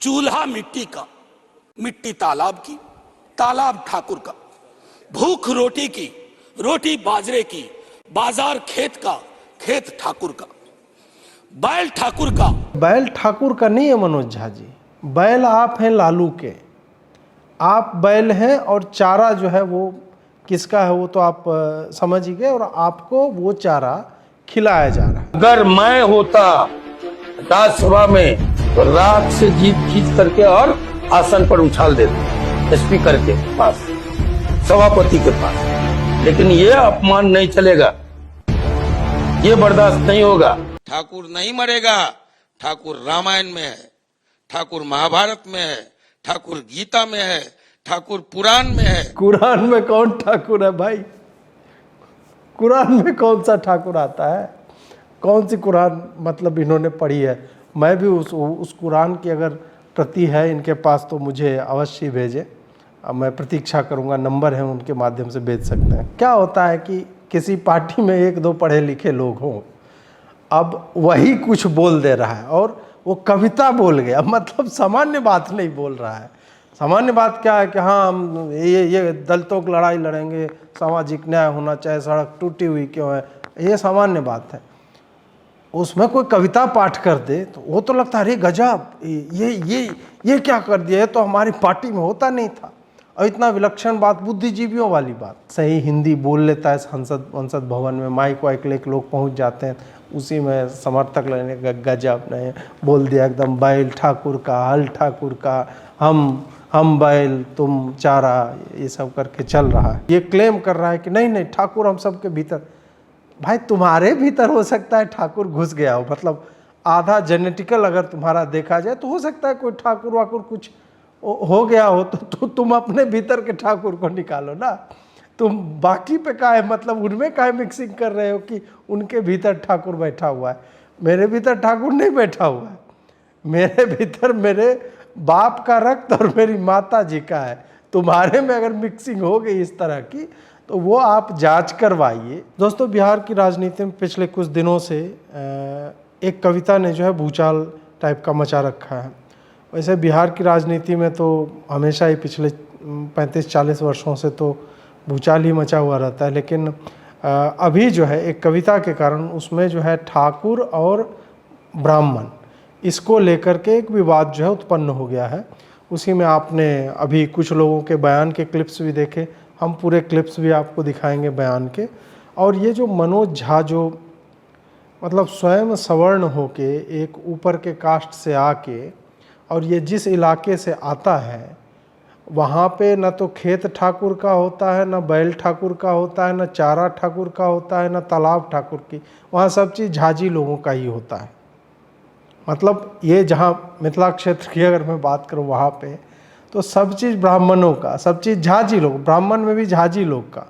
चूल्हा मिट्टी का, मिट्टी तालाब की, तालाब ठाकुर का। भूख रोटी की, रोटी बाजरे की, बाजार खेत का, खेत ठाकुर का। बैल ठाकुर का। बैल ठाकुर का नहीं है मनोज झा जी, बैल आप हैं लालू के। आप बैल हैं और चारा जो है वो किसका है वो तो आप समझ ही गए, और आपको वो चारा खिलाया जा रहा है। अगर मैं होता राज्यसभा में तो रात से जीप खींच करके और आसन पर उछाल देते स्पीकर के पास, सभापति के पास। लेकिन ये अपमान नहीं चलेगा, ये बर्दाश्त नहीं होगा। ठाकुर नहीं मरेगा। ठाकुर रामायण में है, ठाकुर महाभारत में है, ठाकुर गीता में है, ठाकुर पुराण में है। कुरान में कौन ठाकुर है भाई? कुरान में कौन सा ठाकुर आता है? कौन सी कुरान मतलब इन्होंने पढ़ी है? मैं भी उस कुरान की अगर प्रति है इनके पास तो मुझे अवश्य भेजें। अब मैं प्रतीक्षा करूंगा, नंबर है उनके माध्यम से भेज सकते हैं। क्या होता है कि किसी पार्टी में एक दो पढ़े लिखे लोग हों, अब वही कुछ बोल दे रहा है और वो कविता बोल गया, मतलब सामान्य बात नहीं बोल रहा है। सामान्य बात क्या है कि हाँ हम ये दलितों की लड़ाई लड़ेंगे, सामाजिक न्याय होना चाहिए, सड़क टूटी हुई क्यों है, ये सामान्य बात है। उसमें कोई कविता पाठ कर दे तो वो तो लगता है अरे गजब, ये क्या कर दिया, ये तो हमारी पार्टी में होता नहीं था। और इतना विलक्षण बात, बुद्धिजीवियों वाली बात। सही हिंदी बोल लेता है संसद भवन में, माइक वाइक लेके लोग पहुंच जाते हैं, उसी में समर्थक लेने का गजब नहीं बोल दिया एकदम। बैल ठाकुर का, हल ठाकुर का, हम बैल तुम चारा, ये सब करके चल रहा है। ये क्लेम कर रहा है कि नहीं ठाकुर हम सबके भीतर। भाई तुम्हारे भीतर हो सकता है ठाकुर घुस गया हो, मतलब आधा जेनेटिकल अगर तुम्हारा देखा जाए तो हो सकता है कोई ठाकुर वाकुर कुछ हो गया हो, तो तुम अपने भीतर के ठाकुर को निकालो ना। तुम बाकी पे काहे मतलब उनमें काहे मिक्सिंग कर रहे हो कि उनके भीतर ठाकुर बैठा हुआ है। मेरे भीतर ठाकुर नहीं बैठा हुआ है, मेरे भीतर मेरे बाप का रक्त और मेरी माता जी का है। तुम्हारे में अगर मिक्सिंग हो गई इस तरह की तो वो आप जांच करवाइए। दोस्तों, बिहार की राजनीति में पिछले कुछ दिनों से एक कविता ने जो है भूचाल टाइप का मचा रखा है। वैसे बिहार की राजनीति में तो हमेशा ही पिछले 35-40 वर्षों से तो भूचाल ही मचा हुआ रहता है, लेकिन अभी जो है एक कविता के कारण उसमें जो है ठाकुर और ब्राह्मण, इसको लेकर के एक विवाद जो है उत्पन्न हो गया है। उसी में आपने अभी कुछ लोगों के बयान के क्लिप्स भी देखे, हम पूरे क्लिप्स भी आपको दिखाएंगे बयान के। और ये जो मनोज झा जो मतलब स्वयं सवर्ण होके एक ऊपर के कास्ट से आके, और ये जिस इलाके से आता है वहाँ पे न तो खेत ठाकुर का होता है, न बैल ठाकुर का होता है, न चारा ठाकुर का होता है, न तालाब ठाकुर की, वहाँ सब चीज़ झाजी लोगों का ही होता है। मतलब ये जहाँ मिथिला क्षेत्र की अगर मैं बात करूँ वहाँ पे तो सब चीज़ ब्राह्मणों का, सब चीज़ झाजी लोग, ब्राह्मण में भी झाजी लोग का।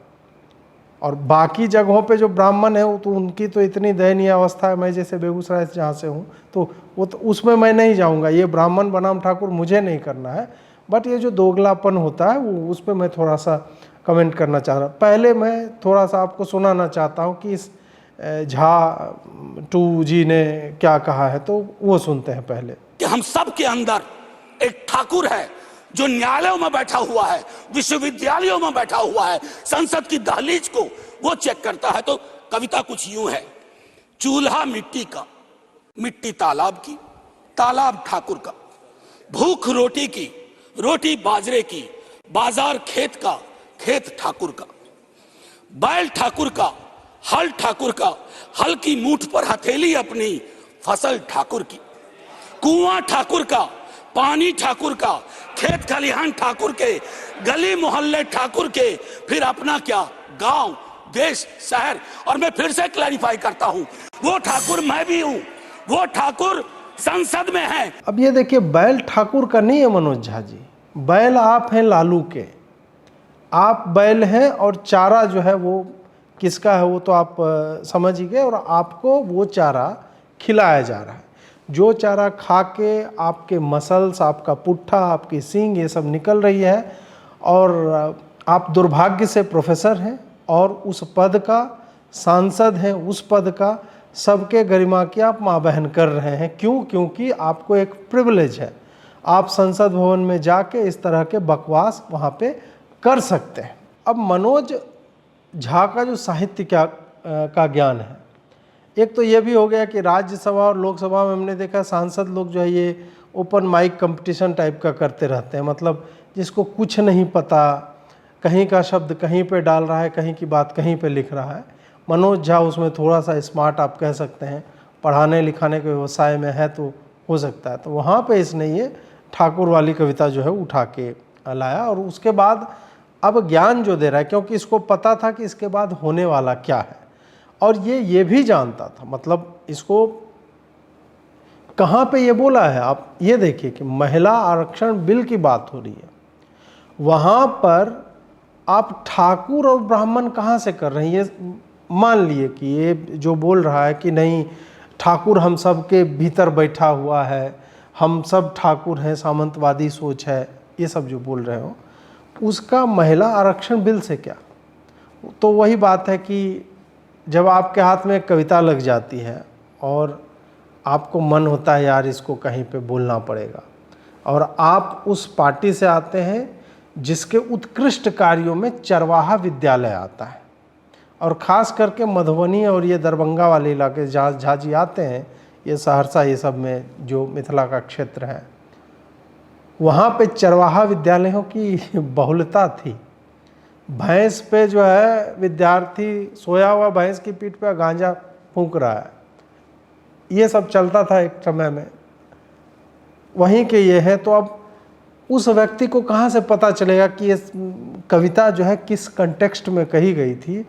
और बाकी जगहों पे जो ब्राह्मण है वो तो उनकी तो इतनी दयनीय अवस्था है। मैं जैसे बेगूसराय से जहाँ से हूँ तो वो तो उसमें मैं नहीं जाऊँगा, ये ब्राह्मण बनाम ठाकुर मुझे नहीं करना है। बट ये जो दोगलापन होता है वो उस पर मैं थोड़ा सा कमेंट करना चाह रहा। पहले मैं थोड़ा सा आपको सुनाना चाहता हूँ कि इस झा 2G ने क्या कहा है, तो वो सुनते हैं पहले। कि हम सब के अंदर एक ठाकुर है जो न्यायालयों में बैठा हुआ है, विश्वविद्यालयों में बैठा हुआ है, संसद की दहलीज को वो चेक करता है। तो कविता कुछ यूं है। चूल्हा मिट्टी का, मिट्टी तालाब की, तालाब ठाकुर का। भूख रोटी की, रोटी बाजरे की, बाजार खेत का, खेत ठाकुर का। बैल ठाकुर का, हल ठाकुर का, हल की मूठ पर हथेली अपनी, फसल ठाकुर की। कुआं ठाकुर का, पानी ठाकुर का, खेत खलिहान ठाकुर के, गली मोहल्ले ठाकुर के, फिर अपना क्या गांव, देश, शहर। और मैं फिर से क्लैरिफाई करता हूं, वो ठाकुर मैं भी हूं, वो ठाकुर संसद में है। अब ये देखिए, बैल ठाकुर का नहीं है मनोज झा जी, बैल आप हैं लालू के। आप बैल हैं और चारा जो है वो किसका है वो तो आप समझ ही गए, और आपको वो चारा खिलाया जा रहा है। जो चारा खा के आपके मसल्स, आपका पुट्ठा, आपकी सींग ये सब निकल रही है, और आप दुर्भाग्य से प्रोफेसर हैं और उस पद का सांसद हैं, उस पद का सबके गरिमा की आप मां बहन कर रहे हैं। क्यों? क्योंकि आपको एक प्रिविलेज है, आप संसद भवन में जाके इस तरह के बकवास वहाँ पे कर सकते हैं। अब मनोज झा का जो साहित्य का ज्ञान है, एक तो ये भी हो गया कि राज्यसभा और लोकसभा में हमने देखा सांसद लोग जो है ये ओपन माइक कंपटीशन टाइप का करते रहते हैं, मतलब जिसको कुछ नहीं पता, कहीं का शब्द कहीं पे डाल रहा है, कहीं की बात कहीं पे लिख रहा है। मनोज झा उसमें थोड़ा सा स्मार्ट आप कह सकते हैं, पढ़ाने लिखाने के व्यवसाय में है तो हो सकता है। तो वहाँ पे इसने ये ठाकुर वाली कविता जो है उठा के लाया और उसके बाद अब ज्ञान जो दे रहा है, क्योंकि इसको पता था कि इसके बाद होने वाला क्या है और ये भी जानता था, मतलब इसको कहाँ पे ये बोला है। आप ये देखिए कि महिला आरक्षण बिल की बात हो रही है, वहाँ पर आप ठाकुर और ब्राह्मण कहाँ से कर रहे हैं। ये मान लिए कि ये जो बोल रहा है कि नहीं ठाकुर हम सब के भीतर बैठा हुआ है, हम सब ठाकुर हैं, सामंतवादी सोच है, ये सब जो बोल रहे हो, उसका महिला आरक्षण बिल से क्या। तो वही बात है कि जब आपके हाथ में एक कविता लग जाती है और आपको मन होता है यार इसको कहीं पे बोलना पड़ेगा, और आप उस पार्टी से आते हैं जिसके उत्कृष्ट कार्यों में चरवाहा विद्यालय आता है, और ख़ास करके मधुबनी और ये दरभंगा वाले इलाके जहाँ झाजी आते हैं, ये सहरसा ये सब में जो मिथिला का क्षेत्र है, वहाँ पे चरवाहा विद्यालयों की बहुलता थी। भैंस पे जो है विद्यार्थी सोया हुआ भैंस की पीठ पे गांजा फूंक रहा है, ये सब चलता था एक समय में, वहीं के ये हैं। तो अब उस व्यक्ति को कहाँ से पता चलेगा कि ये कविता जो है किस कंटेक्स्ट में कही गई थी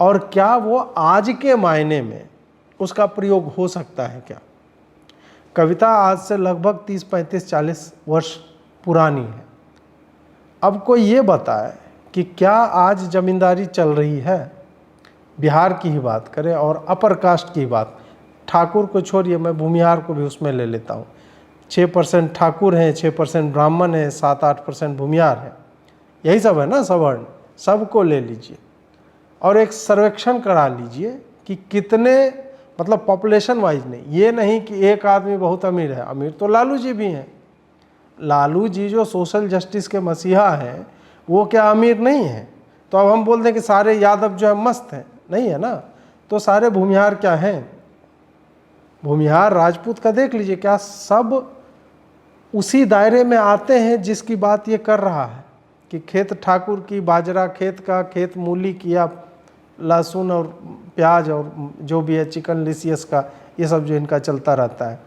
और क्या वो आज के मायने में उसका प्रयोग हो सकता है क्या। कविता आज से लगभग 30, 35, 40 वर्ष पुरानी है। अब कोई ये बताए कि क्या आज जमींदारी चल रही है, बिहार की ही बात करें और अपर कास्ट की बात, ठाकुर को छोड़िए, मैं भूमिहार को भी उसमें ले लेता हूँ। 6% ठाकुर हैं, 6% ब्राह्मण हैं, 7-8% भूमिहार हैं, यही सब है ना सवर्ण, सबको ले लीजिए और एक सर्वेक्षण करा लीजिए कि कितने, मतलब पॉपुलेशन वाइज नहीं, ये नहीं कि एक आदमी बहुत अमीर है। अमीर तो लालू जी भी हैं, लालू जी जो सोशल जस्टिस के मसीहा हैं वो क्या अमीर नहीं है। तो अब हम बोलते हैं कि सारे यादव जो है मस्त हैं, नहीं है ना। तो सारे भूमिहार क्या हैं, भूमिहार राजपूत का देख लीजिए, क्या सब उसी दायरे में आते हैं जिसकी बात ये कर रहा है कि खेत ठाकुर की, बाजरा खेत का, खेत मूली किया, लहसुन और प्याज और जो भी है चिकन लिसियस का, ये सब जो इनका चलता रहता है।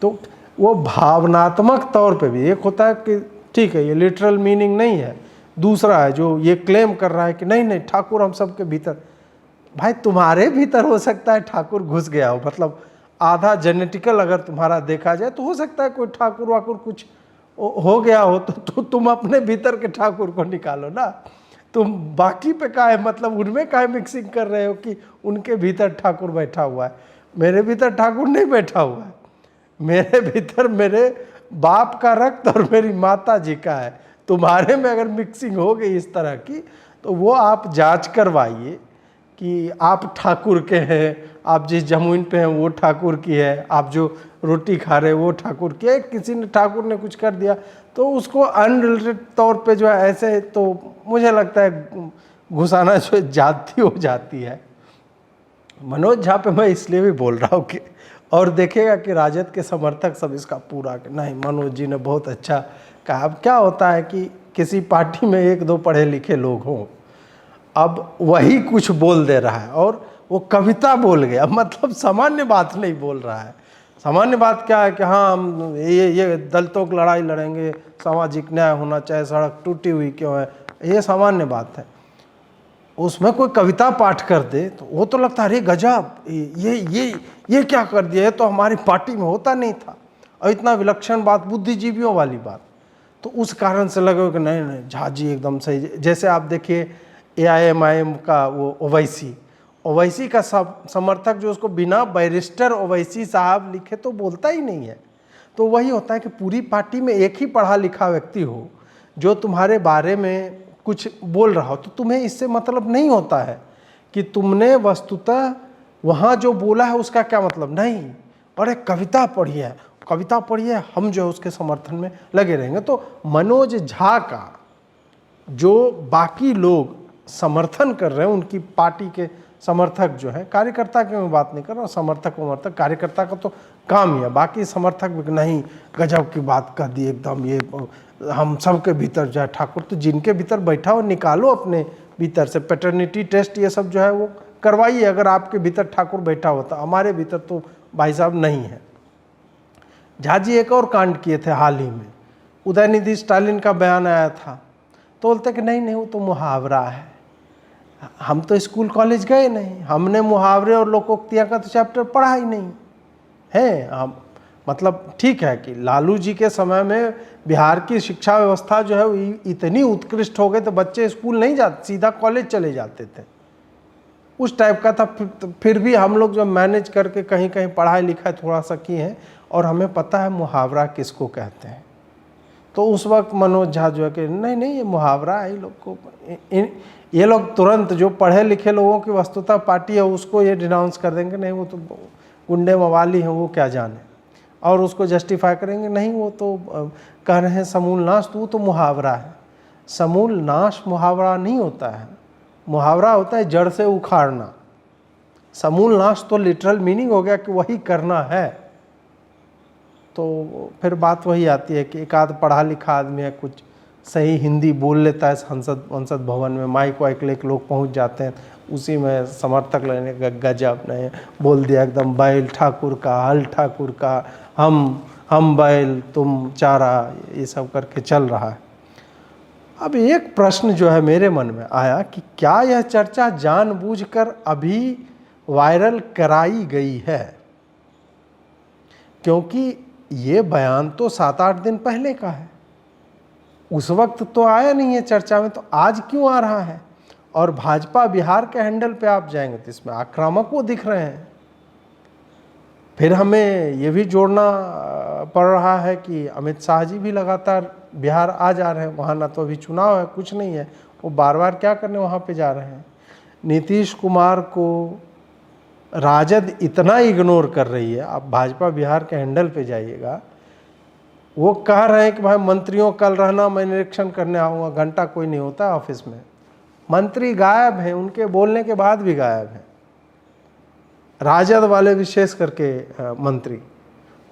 तो वो भावनात्मक तौर पे भी एक होता है कि ठीक है ये लिटरल मीनिंग नहीं है, दूसरा है जो ये क्लेम कर रहा है कि नहीं नहीं ठाकुर हम सब के भीतर। भाई तुम्हारे भीतर हो सकता है ठाकुर घुस गया हो, मतलब आधा जेनेटिकल अगर तुम्हारा देखा जाए तो हो सकता है कोई ठाकुर वाकुर कुछ हो गया हो, तो तुम अपने भीतर के ठाकुर को निकालो ना। तुम बाकी पे काहे, मतलब उनमें काहे मिक्सिंग कर रहे हो कि उनके भीतर ठाकुर बैठा हुआ है। मेरे भीतर ठाकुर नहीं बैठा हुआ है, मेरे भीतर मेरे बाप का रक्त और मेरी माता जी का है। तुम्हारे में अगर मिक्सिंग हो गई इस तरह की तो वो आप जांच करवाइए कि आप ठाकुर के हैं, आप जिस जमीन पे हैं वो ठाकुर की है, आप जो रोटी खा रहे हैं वो ठाकुर की है। किसी ने ठाकुर ने कुछ कर दिया तो उसको अनरिलेटेड तौर पे जो है ऐसे, तो मुझे लगता है घुसाना जो जाती हो जाती है। मनोज झा पे मैं इसलिए भी बोल रहा हूँ कि, और देखेगा कि राजद के समर्थक सब इसका पूरा कि नहीं मनोज जी ने बहुत अच्छा कहा। अब क्या होता है कि किसी पार्टी में 1-2 पढ़े लिखे लोग हों, अब वही कुछ बोल दे रहा है और वो कविता बोल गया, मतलब सामान्य बात नहीं बोल रहा है। सामान्य बात क्या है कि हाँ हम ये दलितों की लड़ाई लड़ेंगे, सामाजिक न्याय होना चाहिए, सड़क टूटी हुई क्यों है, ये सामान्य बात है। उसमें कोई कविता पाठ कर दे तो वो तो लगता है अरे गजब, ये क्या कर दिया, ये तो हमारी पार्टी में होता नहीं था, और इतना विलक्षण बात, बुद्धिजीवियों वाली बात। तो उस कारण से लगे कि नहीं नहीं झा जी एकदम सही। जैसे आप देखिए AIMIM का वो ओवैसी का समर्थक जो उसको बिना बैरिस्टर ओवैसी साहब लिखे तो बोलता ही नहीं है। तो वही होता है कि पूरी पार्टी में एक ही पढ़ा लिखा व्यक्ति हो जो तुम्हारे बारे में कुछ बोल रहा हो, तो तुम्हें इससे मतलब नहीं होता है कि तुमने वस्तुतः वहाँ जो बोला है उसका क्या मतलब। नहीं, और एक कविता पढ़ी है कविता पढ़िए, हम जो है उसके समर्थन में लगे रहेंगे। तो मनोज झा का जो बाकी लोग समर्थन कर रहे हैं, उनकी पार्टी के समर्थक जो है, कार्यकर्ता की मैं बात नहीं कर रहा हूँ, समर्थक कार्यकर्ता का तो काम ही है, बाकी समर्थक भी नहीं गजब की बात कर दी एकदम, ये हम सबके भीतर जो है ठाकुर, तो जिनके भीतर बैठा हो निकालो अपने भीतर से, पैटर्निटी टेस्ट ये सब जो है वो करवाइए अगर आपके भीतर ठाकुर बैठा होता। हमारे भीतर तो भाई साहब नहीं है। झा जी एक और कांड किए थे हाल ही में, उदयनिधि स्टालिन का बयान आया था, तो बोलते कि नहीं वो तो मुहावरा है, हम तो स्कूल कॉलेज गए नहीं, हमने मुहावरे और लोकोक्तियाँ का तो चैप्टर पढ़ा ही नहीं है। हम मतलब ठीक है कि लालू जी के समय में बिहार की शिक्षा व्यवस्था जो है वो इतनी उत्कृष्ट हो गई तो बच्चे स्कूल नहीं जाते, सीधा कॉलेज चले जाते थे, उस टाइप का था। फिर भी हम लोग जो मैनेज करके कहीं कहीं पढ़ाई लिखाई थोड़ा सा किए हैं और हमें पता है मुहावरा किसको कहते हैं। तो उस वक्त मनोज झा जो है कि नहीं ये मुहावरा है, लोग को ये लोग तुरंत जो पढ़े लिखे लोगों की वस्तुतः पार्टी है उसको ये डिनाउंस कर देंगे, नहीं वो तो गुंडे मवाली हैं, वो क्या जाने, और उसको जस्टिफाई करेंगे, नहीं वो तो कह रहे हैं समूल नाश, तो वो तो मुहावरा है। समूल नाश मुहावरा नहीं होता है, मुहावरा होता है जड़ से उखाड़ना। समूल नाश तो लिटरल मीनिंग हो गया कि वही करना है। तो फिर बात वही आती है कि एक आध पढ़ा लिखा आदमी है, कुछ सही हिंदी बोल लेता है, संसद भवन में माइक वाइक लेके लोग पहुंच जाते हैं, उसी में समर्थक लेने का गजब ने बोल दिया एकदम, बैल ठाकुर का, हल ठाकुर का, हम बैल तुम चारा, ये सब करके चल रहा है। अब एक प्रश्न जो है मेरे मन में आया कि क्या यह चर्चा जानबूझकर अभी वायरल कराई गई है, क्योंकि ये बयान तो 7-8 दिन पहले का है, उस वक्त तो आया नहीं है चर्चा में, तो आज क्यों आ रहा है? और भाजपा बिहार के हैंडल पे आप जाएंगे तो इसमें आक्रामक वो दिख रहे हैं। फिर हमें ये भी जोड़ना पड़ रहा है कि अमित शाह जी भी लगातार बिहार आ जा रहे हैं, वहाँ ना तो अभी चुनाव है, कुछ नहीं है, वो बार बार क्या करने वहाँ पे जा रहे हैं। नीतीश कुमार को राजद इतना इग्नोर कर रही है, आप भाजपा बिहार के हैंडल पे जाइएगा, वो कह रहे हैं कि भाई मंत्रियों कल रहना, मैं निरीक्षण करने आऊँगा, घंटा कोई नहीं होता ऑफिस में, मंत्री गायब हैं, उनके बोलने के बाद भी गायब हैं, राजद वाले विशेष करके मंत्री।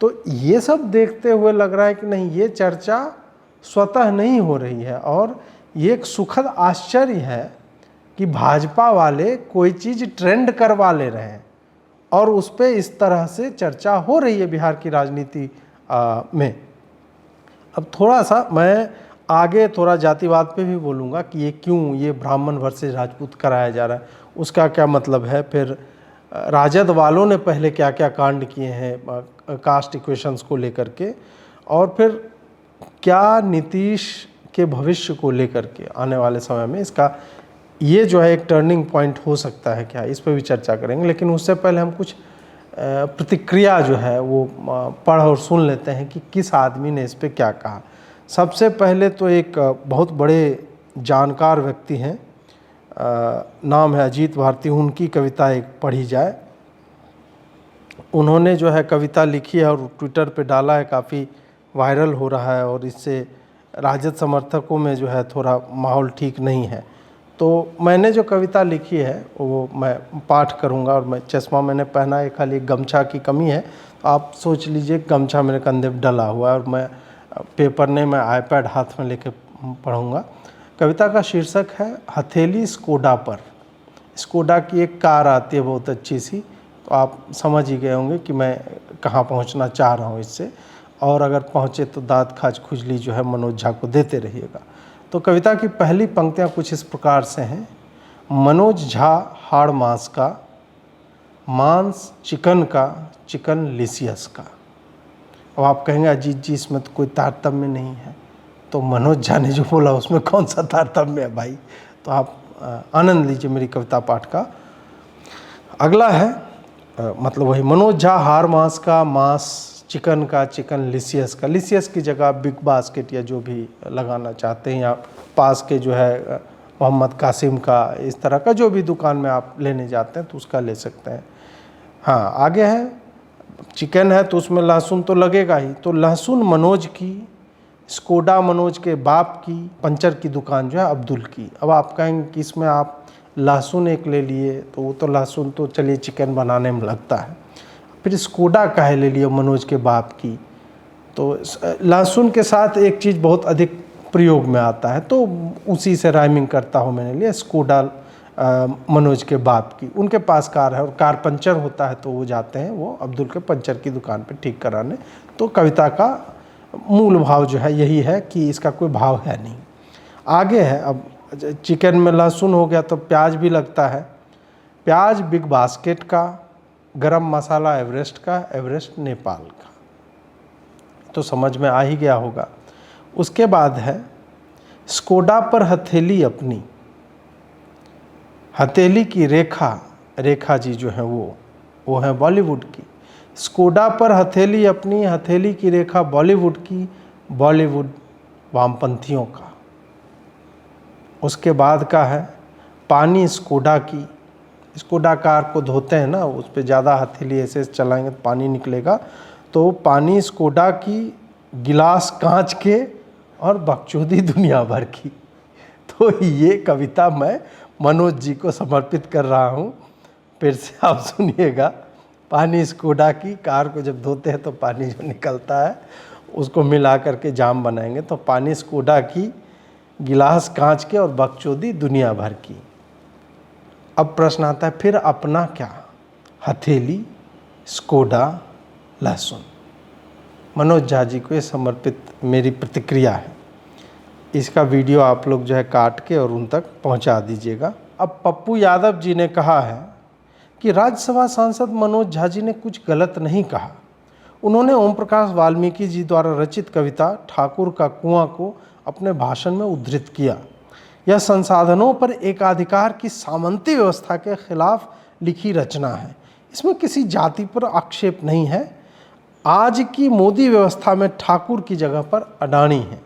तो ये सब देखते हुए लग रहा है कि नहीं, ये चर्चा स्वतः नहीं हो रही है, और ये एक सुखद आश्चर्य है कि भाजपा वाले कोई चीज़ ट्रेंड करवा ले रहे हैं और उस पर इस तरह से चर्चा हो रही है बिहार की राजनीति में। अब थोड़ा सा मैं आगे थोड़ा जातिवाद पे भी बोलूँगा कि ये क्यों ये ब्राह्मण वर्सेस राजपूत कराया जा रहा है, उसका क्या मतलब है, फिर राजद वालों ने पहले क्या क्या कांड किए हैं कास्ट इक्वेशंस को लेकर के, और फिर क्या नीतीश के भविष्य को लेकर के आने वाले समय में इसका ये जो है एक टर्निंग पॉइंट हो सकता है क्या, इस पर भी चर्चा करेंगे। लेकिन उससे पहले हम कुछ प्रतिक्रिया जो है वो पढ़ और सुन लेते हैं कि किस आदमी ने इस पर क्या कहा। सबसे पहले तो एक बहुत बड़े जानकार व्यक्ति हैं, नाम है अजीत भारती, उनकी कविता एक पढ़ी जाए। उन्होंने जो है कविता लिखी है और ट्विटर पे डाला है, काफ़ी वायरल हो रहा है, और इससे राजद समर्थकों में जो है थोड़ा माहौल ठीक नहीं है। तो मैंने जो कविता लिखी है वो मैं पाठ करूंगा, और मैं चश्मा मैंने पहना है, खाली गमछा की कमी है, तो आप सोच लीजिए गमछा मेरे कंधे पर डला हुआ है, और मैं पेपर नहीं, मैं आईपैड हाथ में लेके पढ़ूंगा। कविता का शीर्षक है हथेली स्कोडा पर। स्कोडा की एक कार आती है बहुत अच्छी सी, तो आप समझ ही गए होंगे कि मैं कहाँ पहुँचना चाह रहा हूँ इससे, और अगर पहुँचे तो दाँत खाज खुजली जो है मनोज झा को देते रहिएगा। तो कविता की पहली पंक्तियाँ कुछ इस प्रकार से हैं। मनोज झा हाड़ मांस का, मांस चिकन का, चिकन लिसियस का। अब आप कहेंगे अजीत जी इसमें तो कोई तारतम्य नहीं है, तो मनोज झा ने जो बोला उसमें कौन सा तारतम्य है भाई। तो आप आनंद लीजिए मेरी कविता पाठ का। अगला है मतलब वही मनोज झा हाड़ मांस का, मांस चिकन का, चिकन लिसियस का। लिसियस की जगह बिग बास्केट या जो भी लगाना चाहते हैं, या पास के जो है मोहम्मद कासिम का, इस तरह का जो भी दुकान में आप लेने जाते हैं तो उसका ले सकते हैं। हाँ, आगे है चिकन है तो उसमें लहसुन तो लगेगा ही। तो लहसुन मनोज की, स्कोडा मनोज के बाप की पंचर की दुकान जो है अब्दुल की। अब आप कहेंगे कि इसमें आप लहसुन एक ले लिए, तो वो तो लहसुन तो चलिए चिकन बनाने में लगता है, फिर स्कोडा काहे ले लिए मनोज के बाप की। तो लहसुन के साथ एक चीज़ बहुत अधिक प्रयोग में आता है, तो उसी से राइमिंग करता हूँ मैंने लिए स्कोडा मनोज के बाप की। उनके पास कार है और कार पंचर होता है तो वो जाते हैं वो अब्दुल के पंचर की दुकान पे ठीक कराने। तो कविता का मूल भाव जो है यही है कि इसका कोई भाव है नहीं। आगे है, अब चिकन में लहसुन हो गया तो प्याज भी लगता है। प्याज बिग बास्केट का, गरम मसाला एवरेस्ट का, एवरेस्ट नेपाल का, तो समझ में आ ही गया होगा। उसके बाद है स्कोडा पर हथेली अपनी, हथेली की रेखा, रेखा जी जो है वो है बॉलीवुड की। स्कोडा पर हथेली अपनी, हथेली की रेखा बॉलीवुड की, बॉलीवुड वामपंथियों का। उसके बाद का है पानी स्कोडा की। स्कोडा कार को धोते हैं ना, उस पर ज़्यादा हथेली ऐसे चलाएंगे तो पानी निकलेगा। तो पानी स्कोडा की, गिलास कांच के और बकचोदी दुनिया भर की। तो ये कविता मैं मनोज जी को समर्पित कर रहा हूँ। फिर से आप सुनिएगा। पानी स्कोडा की, कार को जब धोते हैं तो पानी जो निकलता है उसको मिला करके जाम बनाएंगे। तो पानी स्कोडा की, गिलास कांच के और बकचोदी दुनिया भर की। अब प्रश्न आता है फिर अपना क्या? हथेली, स्कोडा, लहसुन। मनोज झा जी को ये समर्पित मेरी प्रतिक्रिया है। इसका वीडियो आप लोग जो है काट के और उन तक पहुंचा दीजिएगा। अब पप्पू यादव जी ने कहा है कि राज्यसभा सांसद मनोज झा जी ने कुछ गलत नहीं कहा। उन्होंने ओम प्रकाश वाल्मीकि जी द्वारा रचित कविता ठाकुर का कुआं को अपने भाषण में उद्धृत किया। यह संसाधनों पर एकाधिकार की सामंती व्यवस्था के खिलाफ लिखी रचना है। इसमें किसी जाति पर आक्षेप नहीं है। आज की मोदी व्यवस्था में ठाकुर की जगह पर अडानी है।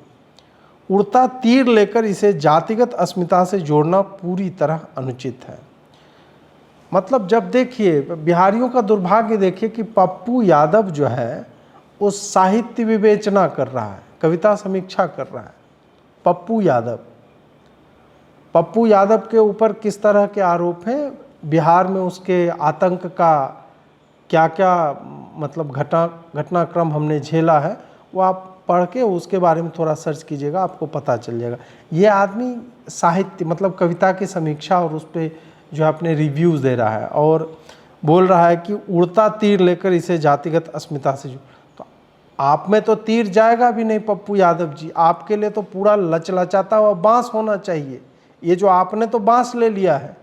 उड़ता तीर लेकर इसे जातिगत अस्मिता से जोड़ना पूरी तरह अनुचित है। मतलब जब देखिए बिहारियों का दुर्भाग्य देखिए कि पप्पू यादव जो है वो साहित्य विवेचना कर रहा है, कविता समीक्षा कर रहा है। पप्पू यादव के ऊपर किस तरह के आरोप हैं, बिहार में उसके आतंक का क्या क्या मतलब घटनाक्रम हमने झेला है, वो आप पढ़ के उसके बारे में थोड़ा सर्च कीजिएगा, आपको पता चल जाएगा। ये आदमी साहित्य मतलब कविता की समीक्षा और उस पर जो है अपने रिव्यूज़ दे रहा है और बोल रहा है कि उड़ता तीर लेकर इसे जातिगत अस्मिता से तो आप में तो तीर जाएगा भी नहीं पप्पू यादव जी। आपके लिए तो पूरा लचलचाता हुआ बांस होना चाहिए। ये जो आपने तो बांस ले लिया है।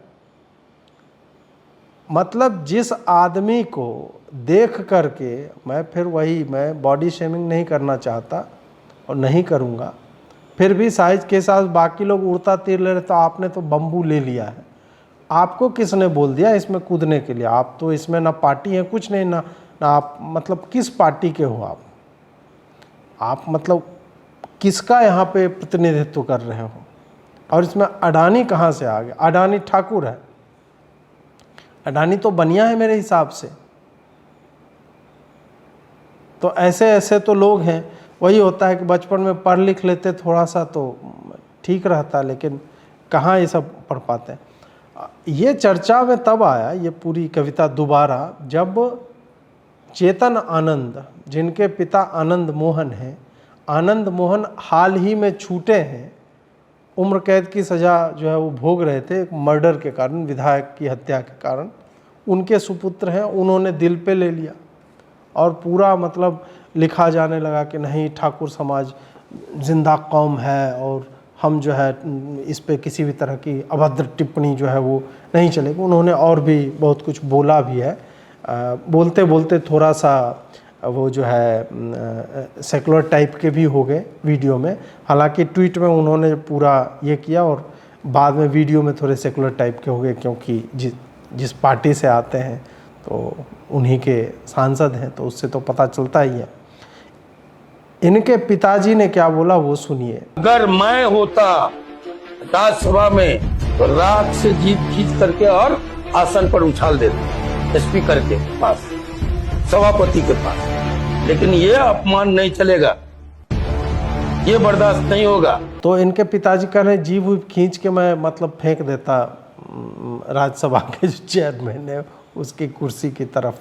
मतलब जिस आदमी को देख करके मैं बॉडी शेमिंग नहीं करना चाहता और नहीं करूँगा, फिर भी साइज के साथ बाकी लोग उड़ता तीर ले रहे तो आपने तो बम्बू ले लिया है। आपको किसने बोल दिया इसमें कूदने के लिए? आप तो इसमें ना पार्टी है कुछ नहीं, ना आप मतलब किस पार्टी के हो आप मतलब किसका यहाँ पे प्रतिनिधित्व कर रहे हो? और इसमें अडानी कहाँ से आ गया? अडानी ठाकुर है, अडानी तो बनिया है मेरे हिसाब से। तो ऐसे तो लोग हैं। वही होता है कि बचपन में पढ़ लिख लेते थोड़ा सा तो ठीक रहता, लेकिन कहाँ ये सब पढ़ पाते हैं। ये चर्चा में तब आया ये पूरी कविता दोबारा जब चेतन आनंद, जिनके पिता आनंद मोहन हैं, आनंद मोहन हाल ही में छूटे हैं, उम्र कैद की सज़ा जो है वो भोग रहे थे एक मर्डर के कारण, विधायक की हत्या के कारण। उनके सुपुत्र हैं, उन्होंने दिल पे ले लिया और पूरा मतलब लिखा जाने लगा कि नहीं ठाकुर समाज जिंदा कौम है और हम जो है इस पे किसी भी तरह की अभद्र टिप्पणी जो है वो नहीं चलेगी। उन्होंने और भी बहुत कुछ बोला भी है। बोलते बोलते थोड़ा सा वो जो है सेकुलर टाइप के भी हो गए वीडियो में। हालांकि ट्वीट में उन्होंने पूरा ये किया और बाद में वीडियो में थोड़े सेकुलर टाइप के हो गए, क्योंकि जिस पार्टी से आते हैं तो उन्हीं के सांसद हैं, तो उससे तो पता चलता ही है। इनके पिताजी ने क्या बोला वो सुनिए। अगर मैं होता राज्यसभा में तो राख से जीप खींच करके और आसन पर उछाल देता स्पीकर के पास। सभापति के पास। लेकिन ये अपमान नहीं चलेगा, ये बर्दाश्त नहीं होगा। तो इनके पिताजी कह रहे जीभ उब खींच के मैं मतलब फेंक देता राज्यसभा के जो चेयरमैन है उसकी कुर्सी की तरफ।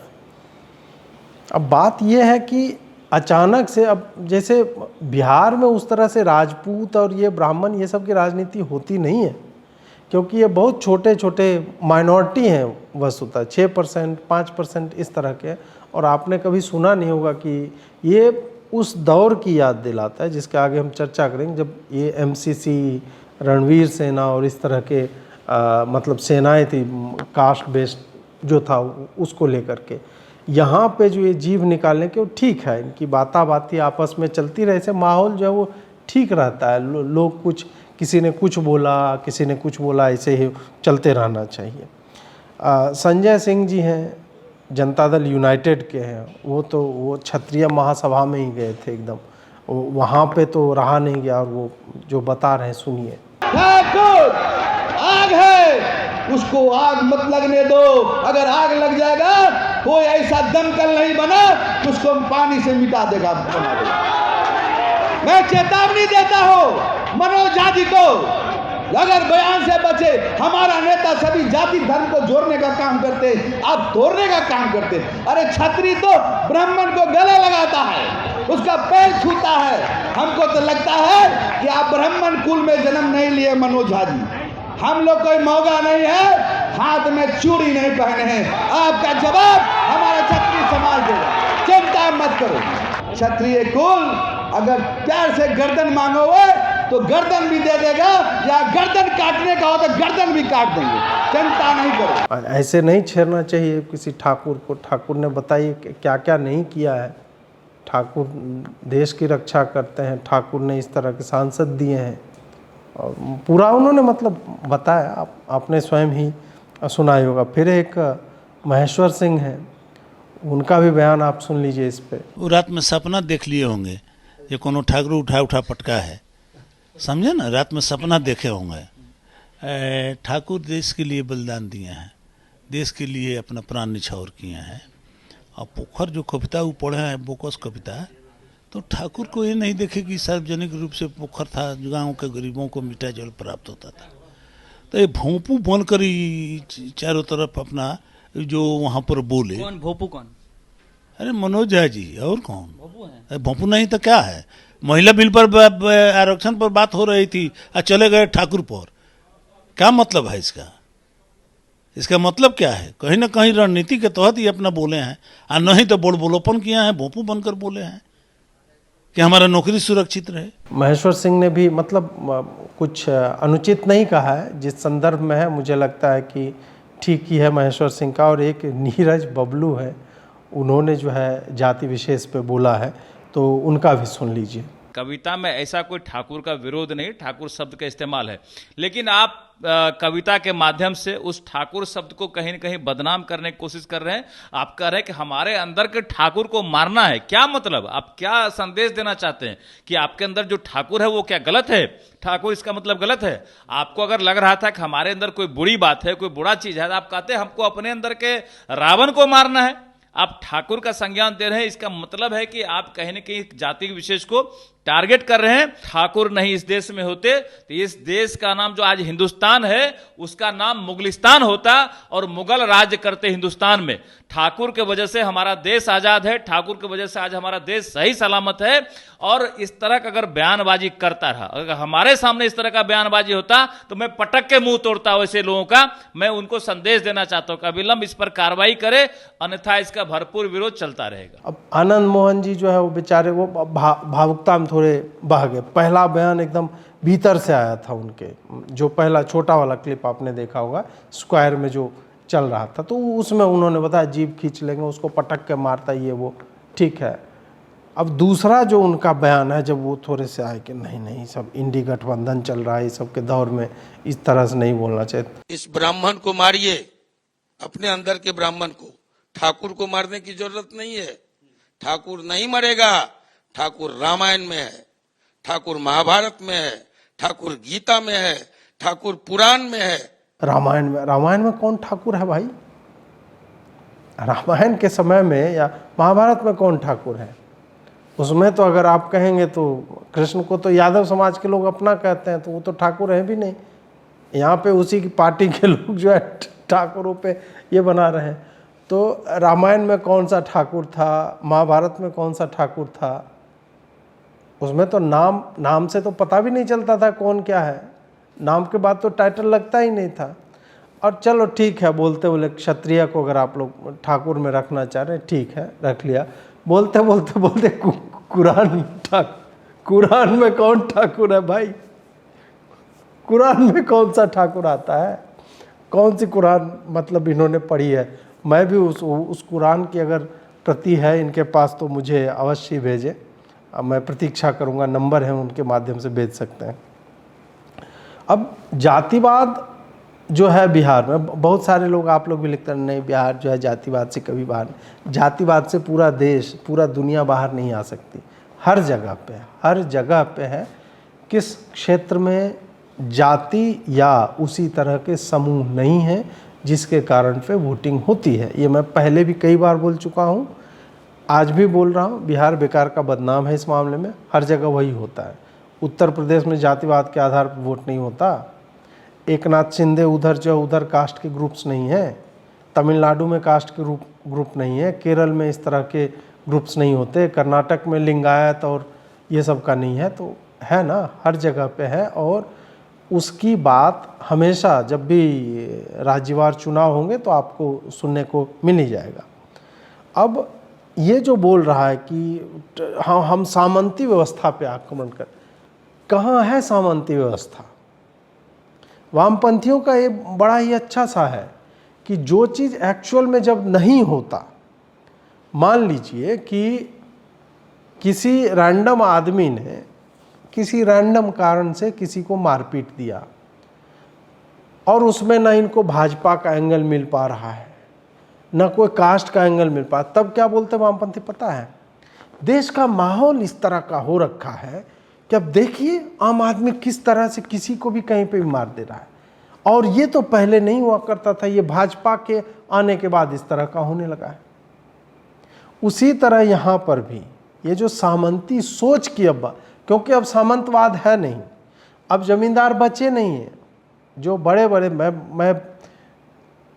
अब बात यह है कि अचानक से, अब जैसे बिहार में उस तरह से राजपूत और ये ब्राह्मण ये सब की राजनीति होती नहीं है, क्योंकि ये बहुत छोटे छोटे माइनॉरिटी हैं वस्तुतः, 6% 5% इस तरह के। और आपने कभी सुना नहीं होगा कि ये उस दौर की याद दिलाता है जिसके आगे हम चर्चा करेंगे, जब ये MCC, रणवीर सेना और इस तरह के मतलब सेनाएं थी, कास्ट बेस्ड जो था उसको लेकर के। यहाँ पे जो ये जीभ निकालने के वो ठीक है, इनकी बातें आपस में चलती रहे, ऐसे माहौल जो है वो ठीक रहता है। लोग कुछ, किसी ने कुछ बोला, किसी ने कुछ बोला, ऐसे ही चलते रहना चाहिए। संजय सिंह जी हैं, जनता दल यूनाइटेड के हैं, वो क्षत्रिय महासभा में ही गए थे एकदम, वहाँ पे तो रहा नहीं गया और वो जो बता रहे हैं सुनिए। ठाकुर आग है, उसको आग मत लगने दो। अगर आग लग जाएगा कोई ऐसा दमकल नहीं बना उसको हम पानी से मिटा देगा, बना देगा। मैं चेतावनी देता हूं मनोज झा जी को, अगर बयान से बचे। हमारा नेता सभी जाति धर्म को जोड़ने का काम करते, आप तोड़ने का काम करते। अरे छत्री तो ब्राह्मण को गले लगाता है, उसका पैर छूता है। हमको तो लगता है कि आप ब्राह्मण कुल में जन्म नहीं लिए मनोज झा जी। हम लोग कोई मौका नहीं है, हाथ में चूड़ी नहीं पहने हैं। आपका जवाब हमारा क्षत्रिय समाज देगा, चिंता मत करो। क्षत्रिय कुल अगर प्यार से गर्दन मांगोगे तो गर्दन भी दे देगा, या गर्दन काटने का हो तो गर्दन भी काट देंगे, चिंता नहीं करो। ऐसे नहीं छेड़ना चाहिए किसी ठाकुर को। ठाकुर ने बताइए क्या क्या नहीं किया है। ठाकुर देश की रक्षा करते हैं, ठाकुर ने इस तरह के सांसद दिए हैं और पूरा उन्होंने मतलब बताया, आपने स्वयं ही सुना ही होगा। फिर एक महेश्वर सिंह हैं, उनका भी बयान आप सुन लीजिए इस पे। वो रात में सपना देख लिए होंगे, ये कोनो ठाकुर उठा पटका है, समझे ना, रात में सपना देखे होंगे। ठाकुर देश के लिए बलिदान दिए हैं, देश के लिए अपना प्राण निछावर किए हैं। और पोखर जो कविता वो पढ़े हैं, बोकस कविता, तो ठाकुर को ये नहीं देखे कि सार्वजनिक रूप से पोखर था, गाँव के गरीबों को मीठा जल प्राप्त होता था। तो ये भोंपू बनकर चारों तरफ अपना जो वहाँ पर बोले। कौन भोपू कौन? अरे मनोज झा जी, और कौन? भोंपू नहीं तो क्या है। महिला बिल पर आरक्षण पर बात हो रही थी और चले गए ठाकुर पर। क्या मतलब है इसका? इसका मतलब क्या है? कहीं ना कहीं रणनीति के तहत ही अपना बोले हैं, और नहीं तो बोलोपन किया है, भोंपू बनकर बोले हैं कि हमारा नौकरी सुरक्षित रहे। महेश्वर सिंह ने भी मतलब कुछ अनुचित नहीं कहा है, जिस संदर्भ में है मुझे लगता है कि ठीक ही है महेश्वर सिंह का। और एक नीरज बबलू है, उन्होंने जो है जाति विशेष पे बोला है, तो उनका भी सुन लीजिए। कविता में ऐसा कोई ठाकुर का विरोध नहीं, ठाकुर शब्द का इस्तेमाल है, लेकिन आप कविता के माध्यम से उस ठाकुर शब्द को कहीं न कहीं बदनाम करने की कोशिश कर रहे हैं। आप कह रहे हैं कि हमारे अंदर के ठाकुर को मारना है। क्या मतलब? आप क्या संदेश देना चाहते हैं कि आपके अंदर जो ठाकुर है वो क्या गलत है? ठाकुर इसका मतलब गलत है? आपको अगर लग रहा था कि हमारे अंदर कोई बुरी बात है, कोई बुरा चीज है, तो आप कहते हैं हमको अपने अंदर के रावण को मारना है। आप ठाकुर का संज्ञान दे रहे हैं, इसका मतलब है कि आप कहीं न कहीं जाति विशेष को टारगेट कर रहे हैं। ठाकुर नहीं इस देश में होते तो इस देश का नाम जो आज हिंदुस्तान है उसका नाम मुगलिस्तान होता, और मुगल राज्य करते हिंदुस्तान में। ठाकुर के वजह से हमारा देश आजाद है, ठाकुर की वजह से आज हमारा देश सही सलामत है। और इस तरह का अगर बयानबाजी करता रहा, अगर हमारे सामने इस तरह का बयानबाजी होता तो मैं पटक के मुंह तोड़ता वैसे लोगों का। मैं उनको संदेश देना चाहता हूं कि अविलंब इस पर कार्रवाई करे, अन्यथा इसका भरपूर विरोध चलता रहेगा। अब आनंद मोहन जी जो है वो बेचारे वो भावुकता में थोड़े बह गए। पहला बयान एकदम भीतर से आया था उनके, जो पहला छोटा वाला क्लिप आपने देखा होगा स्क्वायर में जो चल रहा था, तो उसमें उन्होंने बताया जीभ खींच लेंगे, उसको पटक के मारता, ये वो ठीक है। अब दूसरा जो उनका बयान है, जब वो थोड़े से आए कि नहीं नहीं सब इंडी गठबंधन चल रहा है, इस सब के दौर में इस तरह से नहीं बोलना चाहिए। इस ब्राह्मण को मारिए, अपने अंदर के ब्राह्मण को। ठाकुर को मारने की जरूरत नहीं है। ठाकुर नहीं मरेगा। ठाकुर रामायण में है, ठाकुर महाभारत में है, ठाकुर गीता में है, ठाकुर पुराण में है। रामायण में कौन ठाकुर है भाई? रामायण के समय में या महाभारत में कौन ठाकुर है? उसमें तो अगर आप कहेंगे तो कृष्ण को तो यादव समाज के लोग अपना कहते हैं, तो वो तो ठाकुर है भी नहीं। यहाँ पे उसी की पार्टी के लोग जो है ठाकुरों पे ये बना रहे हैं। तो रामायण में कौन सा ठाकुर था, महाभारत में कौन सा ठाकुर था? उसमें तो नाम से तो पता भी नहीं चलता था कौन क्या है। नाम के बाद तो टाइटल लगता ही नहीं था। और चलो ठीक है, बोलते बोले क्षत्रिय को अगर आप लोग ठाकुर में रखना चाह रहे हैं, ठीक है, रख लिया। बोलते कुरान में कौन ठाकुर है भाई? कुरान में कौन सा ठाकुर आता है? कौन सी कुरान मतलब इन्होंने पढ़ी है? मैं भी उस कुरान की अगर प्रति है इनके पास तो मुझे अवश्य भेजें। अब मैं प्रतीक्षा करूंगा, नंबर है उनके माध्यम से भेज सकते हैं। अब जातिवाद जो है बिहार में, बहुत सारे लोग, आप लोग भी लिखते हैं नहीं बिहार जो है जातिवाद से कभी बाहर नहीं। जातिवाद से पूरा देश, पूरा दुनिया बाहर नहीं आ सकती। हर जगह पे है। किस क्षेत्र में जाति या उसी तरह के समूह नहीं है जिसके कारण पे वोटिंग होती है। ये मैं पहले भी कई बार बोल चुका हूँ, आज भी बोल रहा हूँ। बिहार बेकार का बदनाम है इस मामले में। हर जगह वही होता है। उत्तर प्रदेश में जातिवाद के आधार पर वोट नहीं होता। एक नाथ शिंदे उधर कास्ट के ग्रुप्स नहीं है। तमिलनाडु में कास्ट के ग्रुप नहीं है। केरल में इस तरह के ग्रुप्स नहीं होते। कर्नाटक में लिंगायत और ये सब का नहीं है। तो है ना, हर जगह पे है। और उसकी बात हमेशा जब भी राज्यवार चुनाव होंगे तो आपको सुनने को मिल ही जाएगा। अब ये जो बोल रहा है कि हम सामंती व्यवस्था पे आक्रमण कर, कहाँ है सामंती व्यवस्था? वामपंथियों का ये बड़ा ही अच्छा सा है कि जो चीज़ एक्चुअल में जब नहीं होता, मान लीजिए कि किसी रैंडम आदमी ने किसी रैंडम कारण से किसी को मारपीट दिया और उसमें ना इनको भाजपा का एंगल मिल पा रहा है, ना कोई कास्ट का एंगल मिल पा, तब क्या बोलते वामपंथी पता है? देश का माहौल इस तरह का हो रखा है कि अब देखिए आम आदमी किस तरह से किसी को भी कहीं पे भी मार दे रहा है। और ये तो पहले नहीं हुआ करता था, ये भाजपा के आने के बाद इस तरह का होने लगा है। उसी तरह यहाँ पर भी ये जो सामंती सोच की, अब क्योंकि अब सामंतवाद है नहीं, अब जमींदार बचे नहीं हैं। जो बड़े बड़े, मैं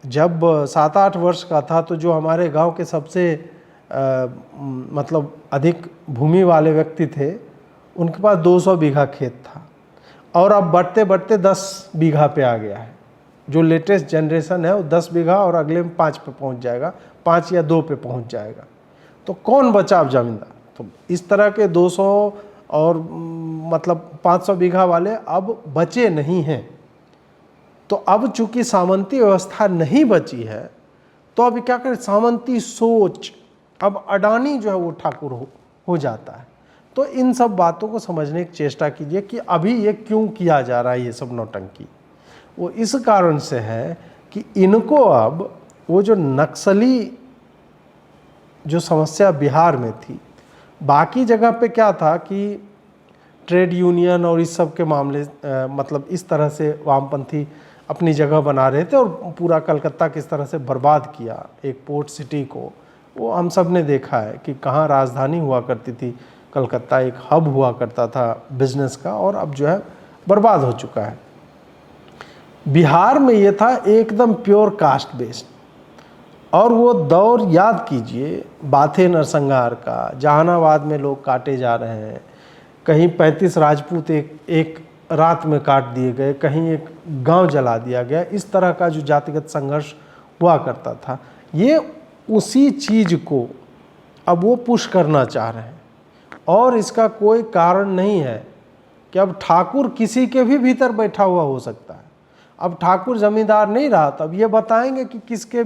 जब 7-8 वर्ष का था तो जो हमारे गांव के सबसे मतलब अधिक भूमि वाले व्यक्ति थे, उनके पास 200 बीघा खेत था और अब बढ़ते बढ़ते 10 बीघा पे आ गया है। जो लेटेस्ट जनरेशन है वो 10 बीघा और अगले में 5 पे पहुंच जाएगा, 5 या 2 पे पहुंच जाएगा। तो कौन बचा अब जमींदार? तो इस तरह के 200 और मतलब 500 बीघा वाले अब बचे नहीं हैं। तो अब चूंकि सामंती व्यवस्था नहीं बची है तो अब क्या करें? सामंती सोच, अब अडानी जो है वो ठाकुर हो जाता है। तो इन सब बातों को समझने की चेष्टा कीजिए कि अभी ये क्यों किया जा रहा है ये सब नौटंकी। वो इस कारण से है कि इनको अब वो जो नक्सली जो समस्या बिहार में थी, बाकी जगह पे क्या था कि ट्रेड यूनियन और इस सब के मामले मतलब इस तरह से वामपंथी अपनी जगह बना रहे थे और पूरा कलकत्ता किस तरह से बर्बाद किया एक पोर्ट सिटी को। वो हम सब ने देखा है कि कहाँ राजधानी हुआ करती थी कलकत्ता, एक हब हुआ करता था बिजनेस का, और अब जो है बर्बाद हो चुका है। बिहार में ये था एकदम प्योर कास्ट बेस्ड, और वो दौर याद कीजिए बाथे नरसंहार का, जहानाबाद में लोग काटे जा रहे हैं, कहीं 35 राजपूत एक रात में काट दिए गए, कहीं एक गांव जला दिया गया। इस तरह का जो जातिगत संघर्ष हुआ करता था, ये उसी चीज़ को अब वो पुश करना चाह रहे हैं। और इसका कोई कारण नहीं है कि अब ठाकुर किसी के भी भीतर बैठा हुआ हो सकता है। अब ठाकुर जमींदार नहीं रहा, तब ये बताएंगे कि किसके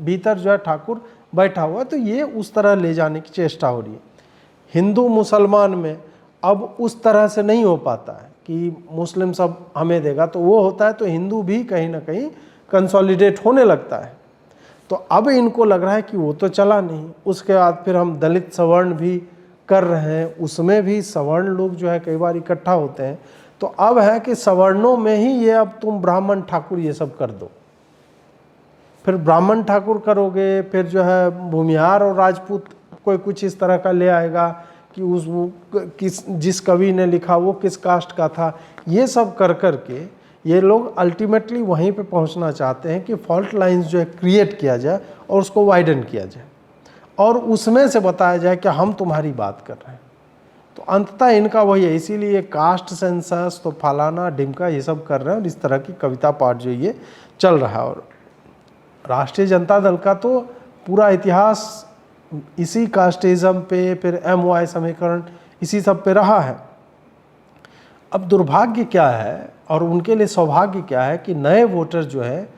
भीतर जो है ठाकुर बैठा हुआ है। तो ये उस तरह ले जाने की चेष्टा हो रही है। हिंदू मुसलमान में अब उस तरह से नहीं हो पाता है कि मुस्लिम सब हमें देगा, तो वो होता है तो हिंदू भी कहीं ना कहीं कंसोलिडेट होने लगता है। तो अब इनको लग रहा है कि वो तो चला नहीं, उसके बाद फिर हम दलित सवर्ण भी कर रहे हैं, उसमें भी सवर्ण लोग जो है कई बार इकट्ठा होते हैं। तो अब है कि सवर्णों में ही ये अब तुम ब्राह्मण ठाकुर ये सब कर दो। फिर ब्राह्मण ठाकुर करोगे, फिर जो है भूमिहार और राजपूत कोई कुछ इस तरह का ले आएगा कि जिस कवि ने लिखा वो किस कास्ट का था। ये सब कर कर के ये लोग अल्टीमेटली वहीं पे पहुंचना चाहते हैं कि फॉल्ट लाइंस जो है क्रिएट किया जाए और उसको वाइडन किया जाए और उसमें से बताया जाए कि हम तुम्हारी बात कर रहे हैं। तो अंततः इनका वही है, इसीलिए कास्ट सेंसस तो फलाना ढिमका ये सब कर रहे हैं और इस तरह की कविता पाठ जो ये चल रहा है। और राष्ट्रीय जनता दल का तो पूरा इतिहास इसी कास्टिज्म पे, फिर MY समीकरण, इसी सब पे रहा है। अब दुर्भाग्य क्या है और उनके लिए सौभाग्य क्या है कि नए वोटर जो है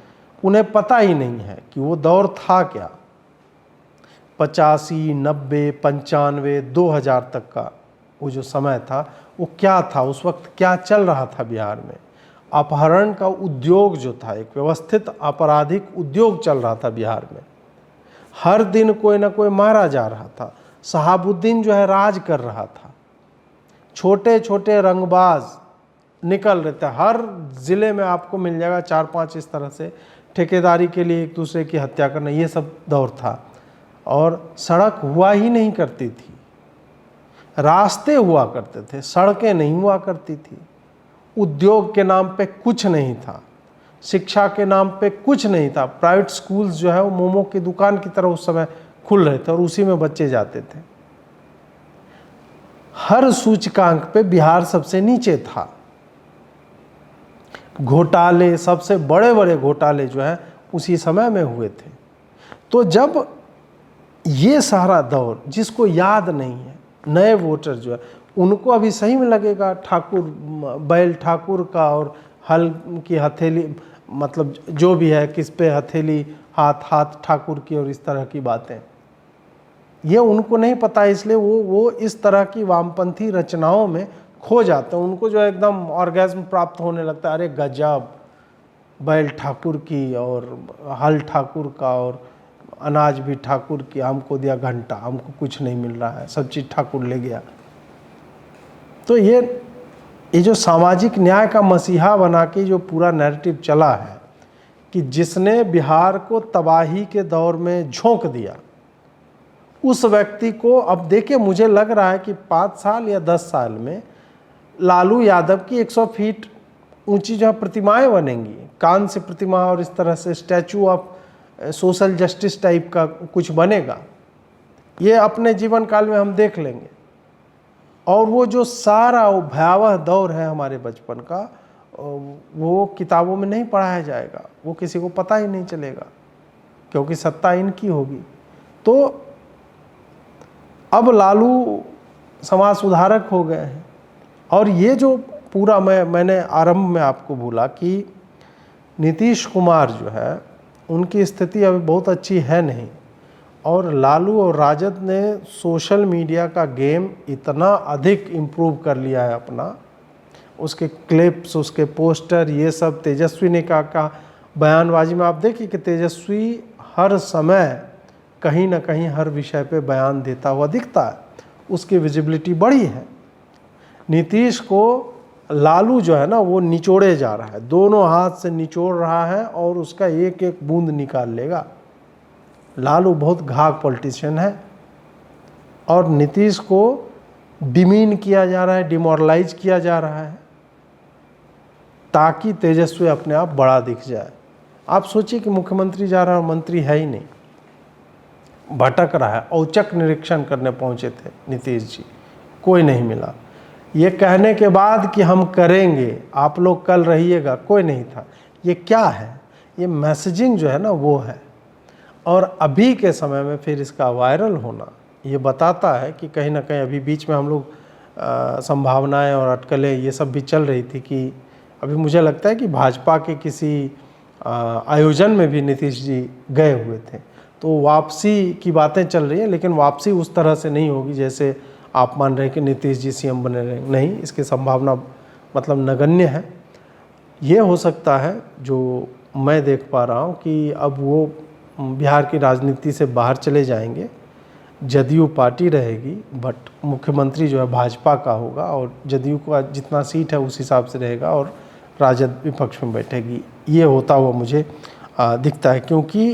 उन्हें पता ही नहीं है कि वो दौर था क्या। 85, 90, 95, 2000 तक का वो जो समय था वो क्या था, उस वक्त क्या चल रहा था बिहार में। अपहरण का उद्योग जो था, एक व्यवस्थित आपराधिक उद्योग चल रहा था बिहार में। हर दिन कोई ना कोई मारा जा रहा था। शहाबुद्दीन जो है राज कर रहा था। छोटे छोटे रंगबाज निकल रहे थे, हर ज़िले में आपको मिल जाएगा 4-5 इस तरह से ठेकेदारी के लिए एक दूसरे की हत्या करना, ये सब दौर था। और सड़क हुआ ही नहीं करती थी, रास्ते हुआ करते थे, सड़कें नहीं हुआ करती थी। उद्योग के नाम पे कुछ नहीं था, शिक्षा के नाम पे कुछ नहीं था। प्राइवेट स्कूल्स जो है वो मोमो की दुकान की तरह उस समय खुल रहे थे और उसी में बच्चे जाते थे। हर सूचकांक पे बिहार सबसे नीचे था। घोटाले, सबसे बड़े बड़े घोटाले जो है उसी समय में हुए थे। तो जब ये सारा दौर जिसको याद नहीं है, नए वोटर जो है उनको अभी सही में लगेगा ठाकुर, बैल ठाकुर का और हल की हथेली, मतलब जो भी है किस पे हथेली, हाथ ठाकुर की और इस तरह की बातें, ये उनको नहीं पता। इसलिए वो इस तरह की वामपंथी रचनाओं में खो जाते हैं। उनको जो है एकदम ऑर्गेज्म प्राप्त होने लगता है, अरे गजब, बैल ठाकुर की और हल ठाकुर का और अनाज भी ठाकुर की, हमको दिया घंटा, हमको कुछ नहीं मिल रहा है, सब चीज़ ठाकुर ले गया। तो ये जो सामाजिक न्याय का मसीहा बना के जो पूरा नैरेटिव चला है कि जिसने बिहार को तबाही के दौर में झोंक दिया, उस व्यक्ति को अब देखिए, मुझे लग रहा है कि 5 साल या 10 साल में लालू यादव की 100 फीट ऊंची जो प्रतिमाएं बनेंगी, कान से प्रतिमा और इस तरह से statue of social justice type का कुछ बनेगा। ये अपने जीवन काल में हम देख लेंगे। और वो जो सारा वो भयावह दौर है हमारे बचपन का, वो किताबों में नहीं पढ़ाया जाएगा, वो किसी को पता ही नहीं चलेगा, क्योंकि सत्ता इनकी होगी। तो अब लालू समाज सुधारक हो गए हैं। और ये जो पूरा मैंने आरंभ में आपको बोला कि नीतीश कुमार जो है उनकी स्थिति अभी बहुत अच्छी है नहीं, और लालू और राजद ने सोशल मीडिया का गेम इतना अधिक इम्प्रूव कर लिया है अपना, उसके क्लिप्स, उसके पोस्टर, ये सब। तेजस्वी ने का बयानबाजी में आप देखिए कि तेजस्वी हर समय कहीं ना कहीं हर विषय पे बयान देता हुआ दिखता है, उसकी विजिबिलिटी बढ़ी है। नीतीश को लालू जो है ना वो निचोड़े जा रहा है, दोनों हाथ से निचोड़ रहा है और उसका एक एक बूंद निकाल लेगा। लालू बहुत घाघ पॉलिटिशियन है और नीतीश को डिमीन किया जा रहा है, डिमोरलाइज किया जा रहा है, ताकि तेजस्वी अपने आप बड़ा दिख जाए। आप सोचिए कि मुख्यमंत्री जा रहा है और मंत्री है ही नहीं, भटक रहा है। औचक निरीक्षण करने पहुंचे थे नीतीश जी, कोई नहीं मिला। ये कहने के बाद कि हम करेंगे, आप लोग कल रहिएगा, कोई नहीं था। ये क्या है? ये मैसेजिंग जो है ना वो है। और अभी के समय में फिर इसका वायरल होना ये बताता है कि कहीं ना कहीं अभी बीच में हम लोग संभावनाएं और अटकलें ये सब भी चल रही थी कि अभी मुझे लगता है कि भाजपा के किसी आयोजन में भी नीतीश जी गए हुए थे, तो वापसी की बातें चल रही है। लेकिन वापसी उस तरह से नहीं होगी जैसे आप मान रहे हैं कि नीतीश जी सीएम बने रहेंगे, नहीं, इसकी संभावना मतलब नगण्य है। ये हो सकता है जो मैं देख पा रहा हूँ कि अब वो बिहार की राजनीति से बाहर चले जाएंगे, जदयू पार्टी रहेगी, बट मुख्यमंत्री जो है भाजपा का होगा और जदयू का जितना सीट है उस हिसाब से रहेगा और राजद विपक्ष में बैठेगी। ये होता हुआ मुझे दिखता है, क्योंकि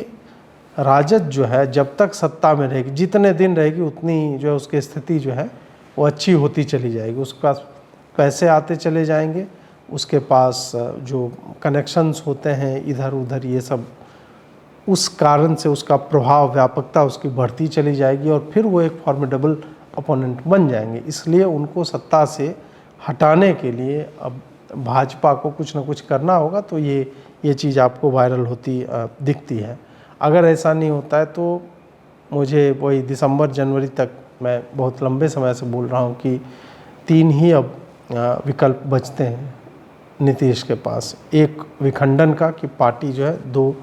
राजद जो है जब तक सत्ता में रहेगी, जितने दिन रहेगी उतनी जो है उसकी स्थिति जो है वो अच्छी होती चली जाएगी। उसके पास पैसे आते चले जाएंगे, उसके पास जो कनेक्शंस होते हैं इधर उधर ये सब, उस कारण से उसका प्रभाव, व्यापकता उसकी बढ़ती चली जाएगी और फिर वो एक फॉर्मिडेबल अपोनेंट बन जाएंगे। इसलिए उनको सत्ता से हटाने के लिए अब भाजपा को कुछ ना कुछ करना होगा। तो ये चीज़ आपको वायरल होती दिखती है। अगर ऐसा नहीं होता है तो मुझे वही दिसंबर जनवरी तक, मैं बहुत लंबे समय से बोल रहा हूँ कि 3 ही अब विकल्प बचते हैं नीतीश के पास। एक विखंडन का कि पार्टी जो है 2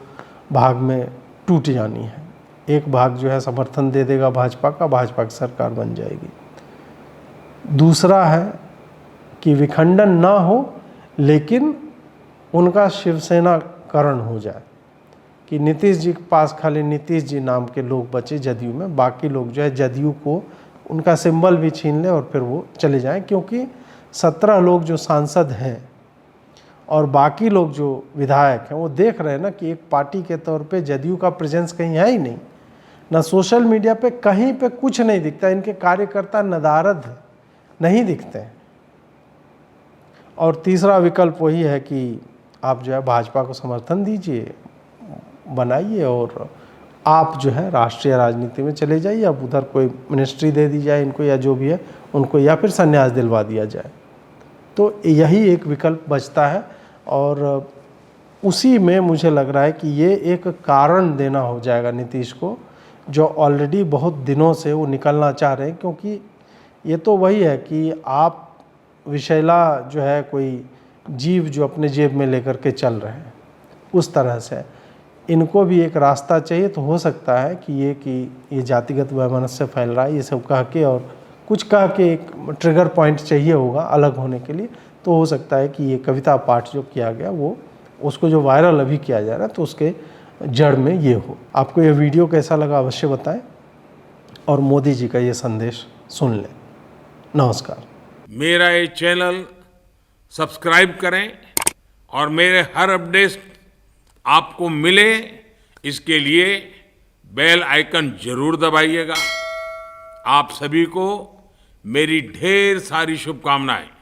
भाग में टूट जानी है, एक भाग जो है समर्थन दे देगा भाजपा का, भाजपा की सरकार बन जाएगी। दूसरा है कि विखंडन ना हो लेकिन उनका शिवसेनाकरण हो जाए, कि नीतीश जी के पास खाली नीतीश जी नाम के लोग बचे जदयू में, बाकी लोग जो है जदयू को उनका सिंबल भी छीन ले और फिर वो चले जाएं। क्योंकि 17 लोग जो सांसद हैं और बाकी लोग जो विधायक हैं वो देख रहे हैं ना कि एक पार्टी के तौर पे जदयू का प्रेजेंस कहीं है ही नहीं, ना सोशल मीडिया पे कहीं पे कुछ नहीं दिखता, इनके कार्यकर्ता नदारद नहीं दिखते हैं। और तीसरा विकल्प वही है कि आप जो है भाजपा को समर्थन दीजिए, बनाइए और आप जो है राष्ट्रीय राजनीति में चले जाइए। अब उधर कोई मिनिस्ट्री दे दी जाए इनको या जो भी है उनको, या फिर संन्यास दिलवा दिया जाए। तो यही एक विकल्प बचता है और उसी में मुझे लग रहा है कि ये एक कारण देना हो जाएगा नीतीश को, जो ऑलरेडी बहुत दिनों से वो निकलना चाह रहे हैं। क्योंकि ये तो वही है कि आप विषैला जो है कोई जीव जो अपने जेब में लेकर के चल रहे हैं, उस तरह से इनको भी एक रास्ता चाहिए। तो हो सकता है कि ये जातिगत वैमनस्य फैल रहा है, ये सब कह के और कुछ कह के एक ट्रिगर पॉइंट चाहिए होगा अलग होने के लिए। तो हो सकता है कि ये कविता पाठ जो किया गया वो उसको जो वायरल अभी किया जा रहा है तो उसके जड़ में ये हो। आपको ये वीडियो कैसा लगा अवश्य बताएं और मोदी जी का ये संदेश सुन लें। नमस्कार। मेरा ये चैनल सब्सक्राइब करें और मेरे हर अपडेट आपको मिले इसके लिए बेल आइकन जरूर दबाइएगा। आप सभी को मेरी ढेर सारी शुभकामनाएं।